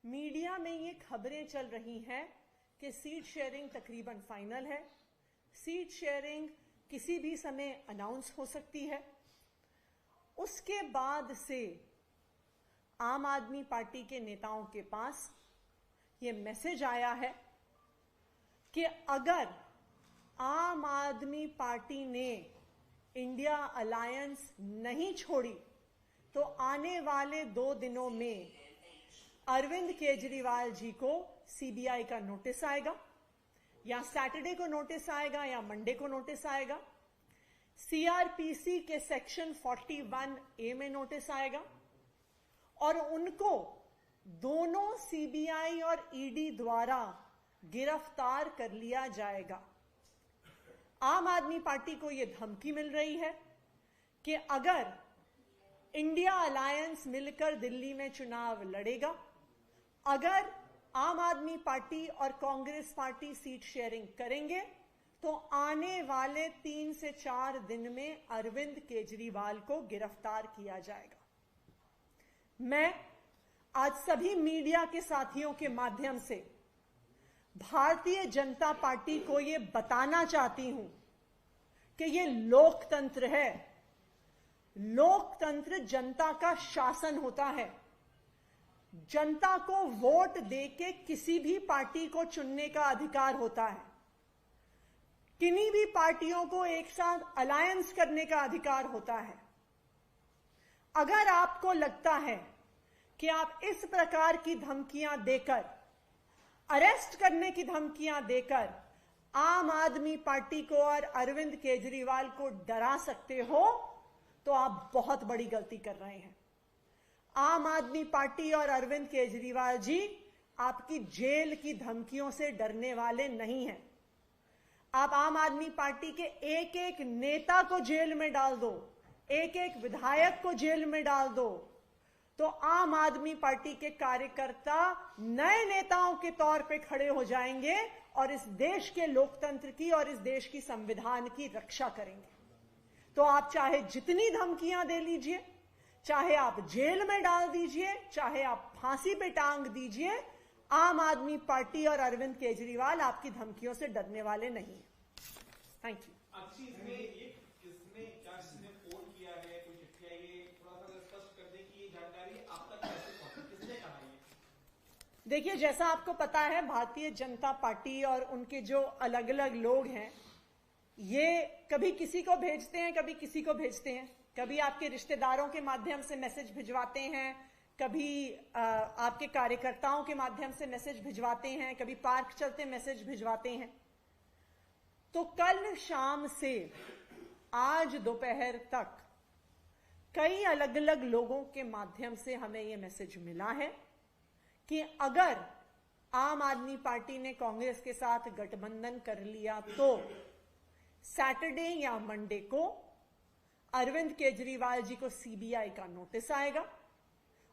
Media में ये खबरें चल रही हैं कि सीट शेयरिंग तकरीबन फाइनल है। सीट शेयरिंग किसी भी समय अनाउंस हो सकती है। उसके बाद से आम आदमी पार्टी के नेताओं के पास ये मैसेज आया है कि अगर आम आदमी पार्टी ने इंडिया अलायंस नहीं छोड़ी तो आने वाले 2 दिनों में अरविंद केजरीवाल जी को सीबीआई का नोटिस आएगा, या सैटरडे को नोटिस आएगा या मंडे को नोटिस आएगा। सीआरपीसी के सेक्शन 41A में नोटिस आएगा और उनको दोनों सीबीआई और ईडी द्वारा गिरफ्तार कर लिया जाएगा। आम आदमी पार्टी को यह धमकी मिल रही है कि अगर इंडिया अलायंस मिलकर दिल्ली में चुनाव लड़ेगा, अगर आम आदमी पार्टी और कांग्रेस पार्टी सीट शेयरिंग करेंगे तो आने वाले 3 से 4 दिन में अरविंद केजरीवाल को गिरफ्तार किया जाएगा। मैं आज सभी मीडिया के साथियों के माध्यम से भारतीय जनता पार्टी को यह बताना चाहती हूं कि यह लोकतंत्र है। लोकतंत्र जनता का शासन होता है। जनता को वोट देके किसी भी पार्टी को चुनने का अधिकार होता है। किन्हीं भी पार्टियों को एक साथ अलायंस करने का अधिकार होता है। अगर आपको लगता है कि आप इस प्रकार की धमकियां देकर, अरेस्ट करने की धमकियां देकर आम आदमी पार्टी को और अरविंद केजरीवाल को डरा सकते हो तो आप बहुत बड़ी गलती कर रहे हैं। आम आदमी पार्टी और अरविंद केजरीवाल जी आपकी जेल की धमकियों से डरने वाले नहीं हैं। आप आम आदमी पार्टी के एक एक नेता को जेल में डाल दो, एक एक विधायक को जेल में डाल दो, तो आम आदमी पार्टी के कार्यकर्ता नए नेताओं के तौर पे खड़े हो जाएंगे और इस देश के लोकतंत्र की और इस देश की संविधान की रक्षा करेंगे। तो आप चाहे जितनी धमकियां दे लीजिए, चाहे आप जेल में डाल दीजिए, चाहे आप फांसी पे टांग दीजिए, आम आदमी पार्टी और अरविंद केजरीवाल आपकी धमकियों से डरने वाले नहीं है। Thank you. किसने फोन किया है, कोई चिट्ठी आई है, थोड़ा सा स्पष्ट कर दे कि ये जानकारी आप तक कैसे पहुंची, किसने कहा है? देखिए, जैसा आपको पता है, भारतीय जनता पार्टी और उनके जो अलग अलग लोग हैं, ये कभी किसी को भेजते हैं, कभी किसी को भेजते हैं। कभी आपके रिश्तेदारों के माध्यम से मैसेज भिजवाते हैं, कभी आपके कार्यकर्ताओं के माध्यम से मैसेज भिजवाते हैं, कभी पार्क चलते मैसेज भिजवाते हैं। तो कल शाम से आज दोपहर तक कई अलग अलग लोगों के माध्यम से हमें यह मैसेज मिला है कि अगर आम आदमी पार्टी ने कांग्रेस के साथ गठबंधन कर लिया तो सैटरडे या मंडे को अरविंद केजरीवाल जी को सीबीआई का नोटिस आएगा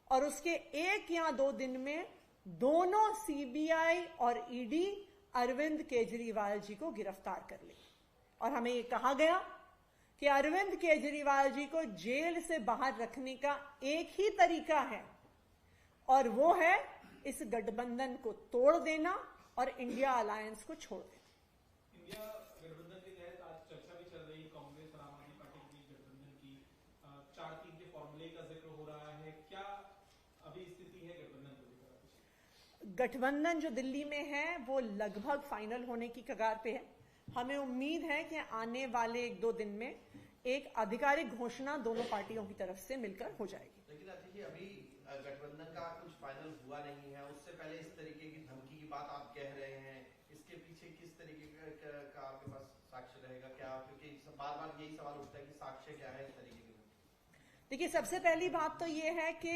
और उसके 1 या 2 दिन में दोनों सीबीआई और ईडी अरविंद केजरीवाल जी को गिरफ्तार कर लेगी। और हमें यह कहा गया कि अरविंद केजरीवाल जी को जेल से बाहर रखने का एक ही तरीका है और वो है इस गठबंधन को तोड़ देना और इंडिया अलायंस को छोड़ देना। इंडिया गठबंधन के तहत आज चर्चा भी चल रही है, कांग्रेस और आम आदमी पार्टी के बीच गठबंधन की 4-3 के फॉर्मूले का जिक्र हो रहा है। क्या अभी स्थिति है गठबंधन को लेकर? गठबंधन जो दिल्ली में है वो लगभग फाइनल होने की कगार पे है। हमें उम्मीद है कि आने वाले 1-2 दिन में एक आधिकारिक घोषणा दोनों पार्टियों की तरफ से मिलकर हो जाएगी। लेकिन देखिए, अभी गठबंधन का कुछ फाइनल हुआ नहीं है, उससे पहले इस तरीके की धमकी की बात आप कह रहे हैं, इसके पीछे किस तरीके का आपके पास साक्ष्य रहेगा क्या? क्योंकि बार बार यही सवाल उठता है कि साक्ष्य क्या है इस तरीके के। देखिए, सबसे पहली बात तो यह है कि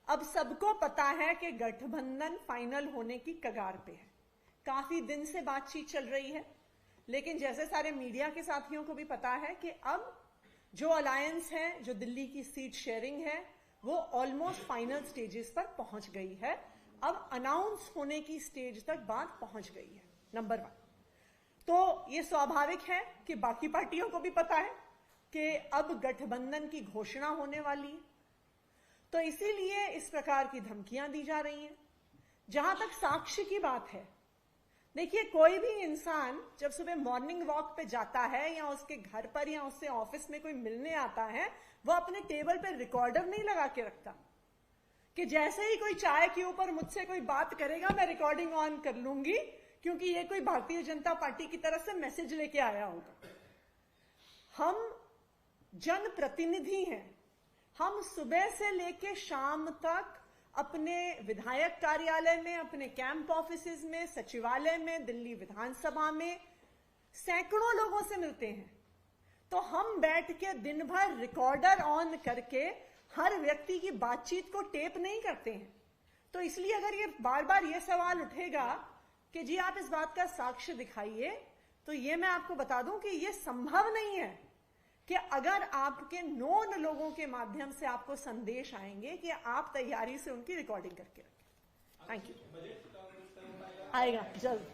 अब सबको पता है कि गठबंधन फाइनल होने की कगार पे है। काफी दिन से बातचीत चल रही है, लेकिन जैसे सारे मीडिया के साथियों को भी पता है कि अब जो अलायंस है, जो दिल्ली की सीट शेयरिंग है, वो ऑलमोस्ट फाइनल स्टेजेस पर पहुंच गई है। अब अनाउंस होने की स्टेज तक बात पहुंच गई है, नंबर 1। तो ये स्वाभाविक है कि बाकी पार्टियों को भी पता है कि अब गठबंधन की घोषणा होने वाली है। तो इसीलिए इस प्रकार की धमकियां दी जा रही हैं। जहां तक साक्ष्य की बात है, देखिए कोई भी इंसान जब सुबह मॉर्निंग वॉक पे जाता है या उसके घर पर या उससे ऑफिस में कोई मिलने आता है, वो अपने टेबल पे रिकॉर्डर नहीं लगा के रखता कि जैसे ही कोई चाय के ऊपर मुझसे कोई बात करेगा मैं रिकॉर्डिंग ऑन कर लूंगी, क्योंकि ये कोई भारतीय जनता पार्टी की तरफ से मैसेज लेके आया होगा। हम जनप्रतिनिधि हैं। हम सुबह से लेके शाम तक अपने विधायक कार्यालय में, अपने कैंप ऑफिसेज में, सचिवालय में, दिल्ली विधानसभा में सैकड़ों लोगों से मिलते हैं। तो हम बैठ के दिन भर रिकॉर्डर ऑन करके हर व्यक्ति की बातचीत को टेप नहीं करते हैं। तो इसलिए अगर ये बार बार ये सवाल उठेगा कि जी आप इस बात का साक्ष्य दिखाइए, तो ये मैं आपको बता दूं कि ये संभव नहीं है कि अगर आपके नोन लोगों के माध्यम से आपको संदेश आएंगे कि आप तैयारी से उनकी रिकॉर्डिंग करके रखें। Thank you. आएगा जल्द।